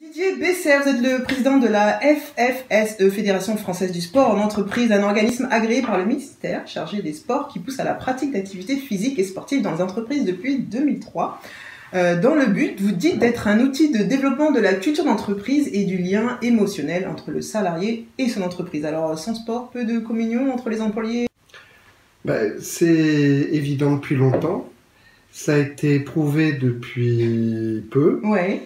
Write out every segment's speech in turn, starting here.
Didier Besset, vous êtes le président de la FFSE, Fédération Française du Sport en Entreprise, un organisme agréé par le ministère chargé des sports qui pousse à la pratique d'activités physiques et sportives dans les entreprises depuis 2003. Dans le but, vous dites d'être un outil de développement de la culture d'entreprise et du lien émotionnel entre le salarié et son entreprise. Alors, sans sport, peu de communion entre les employés? C'est évident depuis longtemps. Ça a été prouvé depuis peu. Ouais.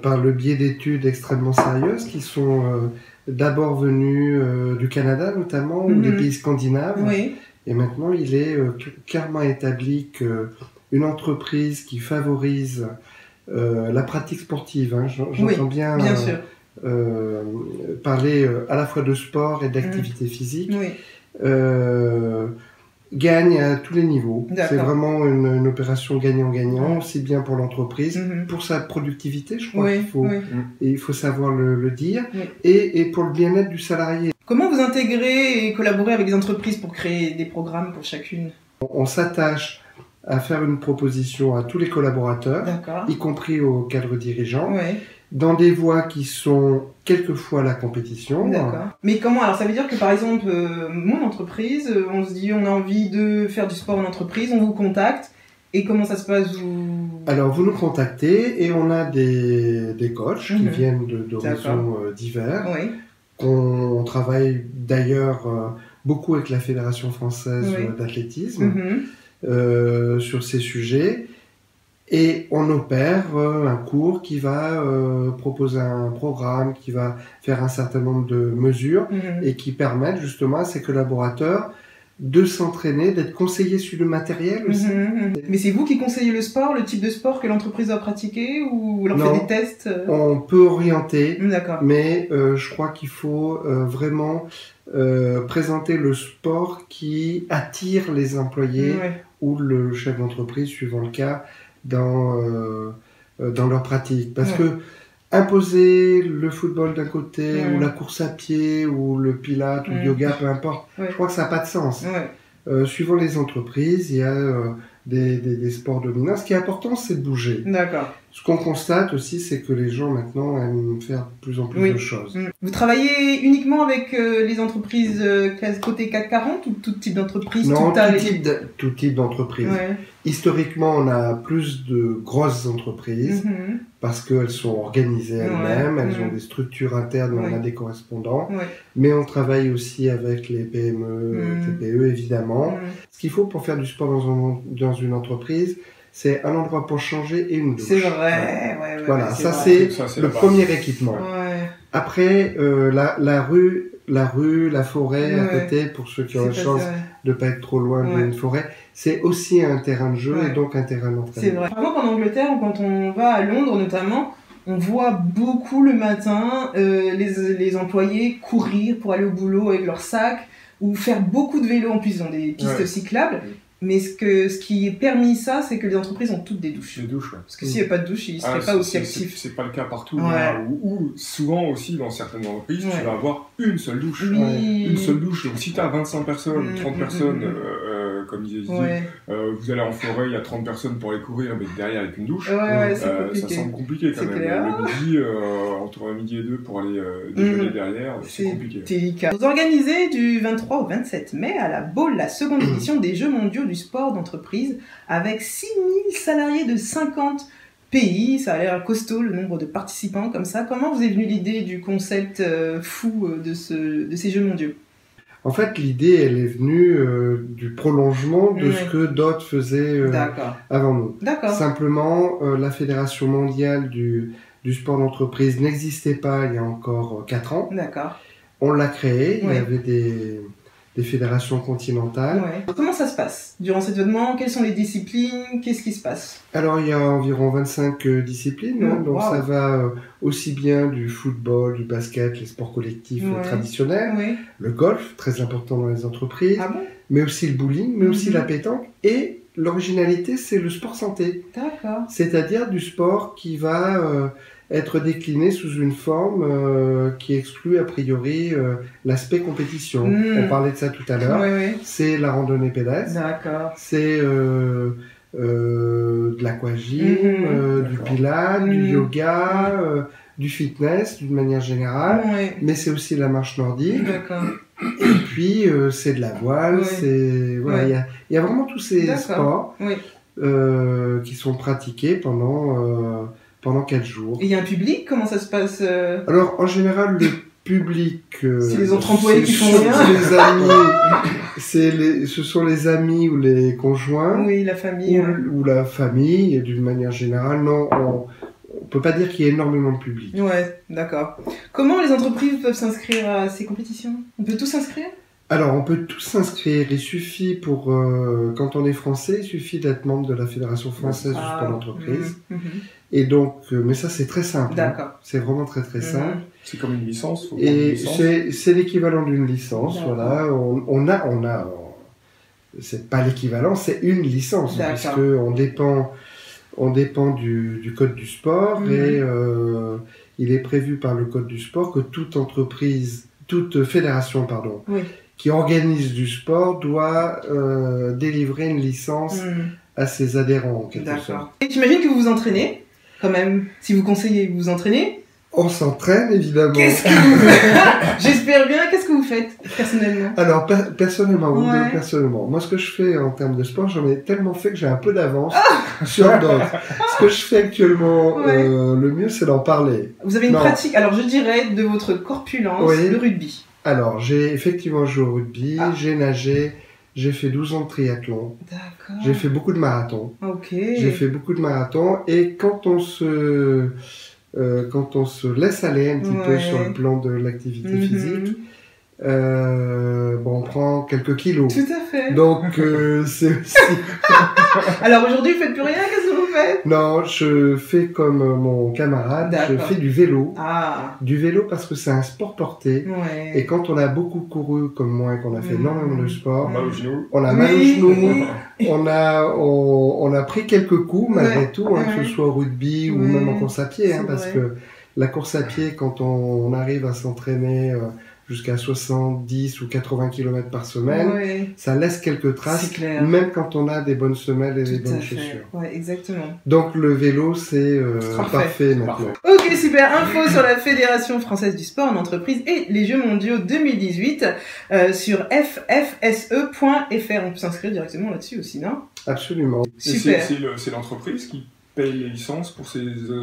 Par le biais d'études extrêmement sérieuses qui sont d'abord venues du Canada notamment, ou des pays scandinaves. Oui. Et maintenant, il est clairement établi qu'une entreprise qui favorise la pratique sportive, hein, j'entends bien sûr. parler à la fois de sport et d'activité physique, Oui. gagne à tous les niveaux. D'accord. C'est vraiment une opération gagnant-gagnant, aussi bien pour l'entreprise, pour sa productivité, je crois il faut savoir le dire, et pour le bien-être du salarié. Comment vous intégrez et collaborez avec des entreprises pour créer des programmes pour chacune? On s'attache à faire une proposition à tous les collaborateurs, y compris aux cadres dirigeants, dans des voies qui sont quelquefois la compétition. D'accord. Mais comment? Alors ça veut dire que par exemple, mon entreprise, on se dit on a envie de faire du sport en entreprise, on vous contacte, et comment ça se passe? Alors vous nous contactez et on a des coachs qui viennent d'horizons divers. On travaille d'ailleurs beaucoup avec la Fédération Française d'athlétisme sur ces sujets. Et on opère un cours qui va proposer un programme, qui va faire un certain nombre de mesures et qui permettent justement à ses collaborateurs de s'entraîner, d'être conseillés sur le matériel aussi. Mais c'est vous qui conseillez le sport, le type de sport que l'entreprise doit pratiquer, ou on leur fait des tests? On peut orienter, mais je crois qu'il faut vraiment présenter le sport qui attire les employés ou le chef d'entreprise, suivant le cas, dans leur pratique. Parce que imposer le football d'un côté, ou la course à pied, ou le pilates, ou le yoga, peu importe, je crois que ça n'a pas de sens. Suivant les entreprises, il y a des sports dominants. Ce qui est important, c'est de bouger. Ce qu'on constate aussi, c'est que les gens maintenant aiment faire de plus en plus de choses. Vous travaillez uniquement avec les entreprises côté CAC 40 ou tout type d'entreprise? Non, tout type d'entreprise. Historiquement, on a plus de grosses entreprises parce qu'elles sont organisées elles-mêmes, elles ont des structures internes, on a des correspondants. Mais on travaille aussi avec les PME, TPE évidemment. Ce qu'il faut pour faire du sport dans une entreprise, c'est un endroit pour changer et une douche. C'est vrai, voilà, ça c'est le premier équipement. Après, la rue, la forêt à côté, pour ceux qui ont la chance de ne pas être trop loin d'une forêt, c'est aussi un terrain de jeu et donc un terrain d'entraînement. C'est vrai. Par exemple, en Angleterre, quand on va à Londres notamment, on voit beaucoup le matin les employés courir pour aller au boulot avec leur sac, ou faire beaucoup de vélo. En plus, ils ont des pistes cyclables. Mais ce qui est permis, c'est que les entreprises ont toutes des douches. Des douches, Parce que s'il n'y avait pas de douche, ils ne seraient pas aussi actifs. C'est pas le cas partout. Ou souvent aussi, dans certaines entreprises, tu vas avoir une seule douche. Une seule douche. Donc si tu as 25 personnes, 30 personnes, comme disait Didier, vous allez en forêt, il y a 30 personnes pour aller courir, mais derrière avec une douche, ça semble compliqué quand même. Le midi, entre midi et 2 pour aller déjeuner derrière, c'est compliqué. Délicat. Vous organisez du 23 au 27 mai à la Baule la seconde édition des Jeux mondiaux du sport d'entreprise avec 6000 salariés de 50 pays. Ça a l'air costaud le nombre de participants comme ça. Comment vous est venue l'idée du concept fou de ces Jeux mondiaux? En fait, l'idée, elle est venue du prolongement de ce que d'autres faisaient avant nous. Simplement, la Fédération mondiale du sport d'entreprise n'existait pas il y a encore 4 ans. On l'a créée, il y avait des fédérations continentales. Comment ça se passe durant cet événement? Quelles sont les disciplines? Qu'est-ce qui se passe? Alors, il y a environ 25 disciplines, donc ça va aussi bien du football, du basket, les sports collectifs traditionnels, le golf, très important dans les entreprises, mais aussi le bowling, mais aussi la pétanque, et l'originalité, c'est le sport santé. C'est-à-dire du sport qui va être décliné sous une forme qui exclut a priori l'aspect compétition. On parlait de ça tout à l'heure. C'est la randonnée pédestre. C'est de l'aquagym, du pilates, du yoga, du fitness d'une manière générale, mais c'est aussi la marche nordique. Et puis c'est de la voile, il y a vraiment tous ces sports qui sont pratiqués pendant 4 jours. Et il y a un public, comment ça se passe Alors en général le public, c'est les autres employés qui font rien. Les amis, ce sont les amis ou les conjoints. Oui, la famille. Ou la famille, et d'une manière générale, non, on peut pas dire qu'il y ait énormément de public. Ouais, d'accord. Comment les entreprises peuvent s'inscrire à ces compétitions? On peut tous s'inscrire? Alors, on peut tous s'inscrire. Il suffit quand on est français, il suffit d'être membre de la Fédération française du sport d'entreprise. Et donc, mais ça c'est très simple. D'accord. C'est vraiment très très simple. C'est comme une licence. Et c'est l'équivalent d'une licence. Voilà. C'est pas l'équivalent, c'est une licence, puisque on dépend du code du sport et il est prévu par le code du sport que toute fédération, qui organise du sport doit délivrer une licence à ses adhérents, en quelque sorte. Et j'imagine que vous vous entraînez, quand même. Si vous conseillez, vous vous entraînez? On s'entraîne, évidemment. Qu'est-ce que vous faites? J'espère bien. Qu'est-ce que vous faites, personnellement? Alors, personnellement, personnellement, moi, ce que je fais en termes de sport, j'en ai tellement fait que j'ai un peu d'avance sur d'autres. Ce que je fais actuellement, le mieux, c'est d'en parler. Vous avez une pratique, alors je dirais, de votre corpulence, le rugby. Alors, j'ai effectivement joué au rugby, j'ai nagé, j'ai fait 12 ans de triathlon. D'accord. J'ai fait beaucoup de marathons. Ok. J'ai fait beaucoup de marathons, et quand on se laisse aller un petit peu sur le plan de l'activité physique, on prend quelques kilos. Tout à fait. Donc, c'est aussi... Alors aujourd'hui, vous faites plus rien, qu'est-ce que vous faites? Non, je fais comme mon camarade, je fais du vélo. Du vélo parce que c'est un sport porté. Et quand on a beaucoup couru comme moi et qu'on a fait énormément de sport, on a mal aux genoux, on a pris quelques coups malgré tout, que ce soit au rugby ou même en course à pied, parce que la course à pied, quand on arrive à s'entraîner jusqu'à 70 ou 80 km par semaine, ça laisse quelques traces, même quand on a des bonnes semelles et des bonnes chaussures. Ouais, exactement. Donc le vélo, c'est parfait maintenant. Ok, super. Info sur la Fédération française du sport en entreprise et les Jeux mondiaux 2018 sur ffse.fr. On peut s'inscrire directement là-dessus aussi, non? Absolument. Super. C'est l'entreprise qui paye les licences pour ses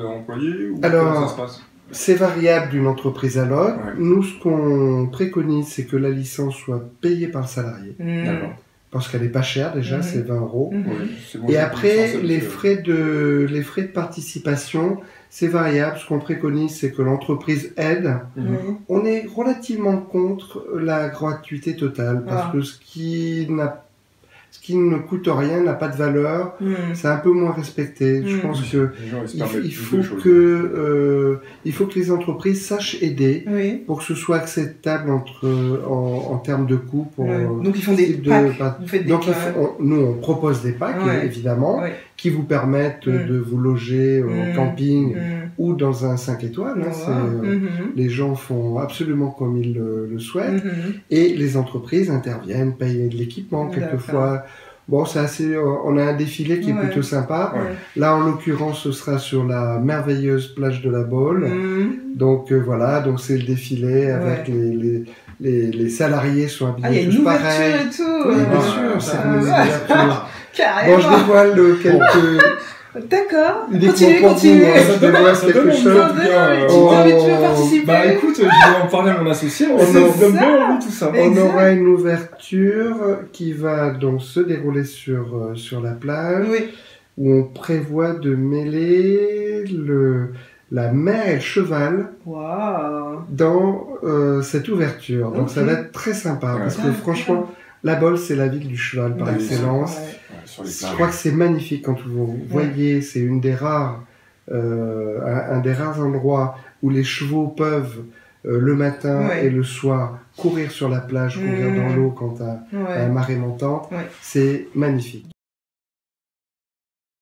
employés, ou alors, comment ça se passe? C'est variable d'une entreprise à l'autre. Nous, ce qu'on préconise, c'est que la licence soit payée par le salarié. D'accord. Parce qu'elle est pas chère déjà, c'est 20 €. Bon, et après, les frais de participation, c'est variable. Ce qu'on préconise, c'est que l'entreprise aide. On est relativement contre la gratuité totale, parce que ce qui ne coûte rien, n'a pas de valeur, c'est un peu moins respecté. Je pense que il faut que les entreprises sachent aider pour que ce soit acceptable en termes de coûts. Donc ils font des packs. Nous on propose des packs évidemment qui vous permettent de vous loger au camping ou dans un 5 étoiles. Les gens font absolument comme ils le souhaitent, et les entreprises interviennent, payent de l'équipement quelquefois. Bon, c'est assez. On a un défilé qui est plutôt sympa. Là, en l'occurrence, ce sera sur la merveilleuse plage de la Baule. Donc voilà, donc c'est le défilé avec les salariés sont habillés tous pareils. Il y a une ouverture et tout. Oui, bien sûr, c'est une ouverture. Bon, je dévoile quelques. D'accord. Continuez. Ça dévoile quelque chose. Tu veux participer? Bah écoute, je vais en parler à mon associé. On donne bien envie tout ça. On aura une ouverture qui va donc se dérouler sur la plage, où on prévoit de mêler la mer et le cheval dans cette ouverture. Donc ça va être très sympa, parce que franchement, La Baule, c'est la ville du cheval par excellence. Je crois que c'est magnifique quand vous voyez, c'est un des rares endroits où les chevaux peuvent le matin et le soir courir sur la plage, courir dans l'eau quand à marée montante. C'est magnifique.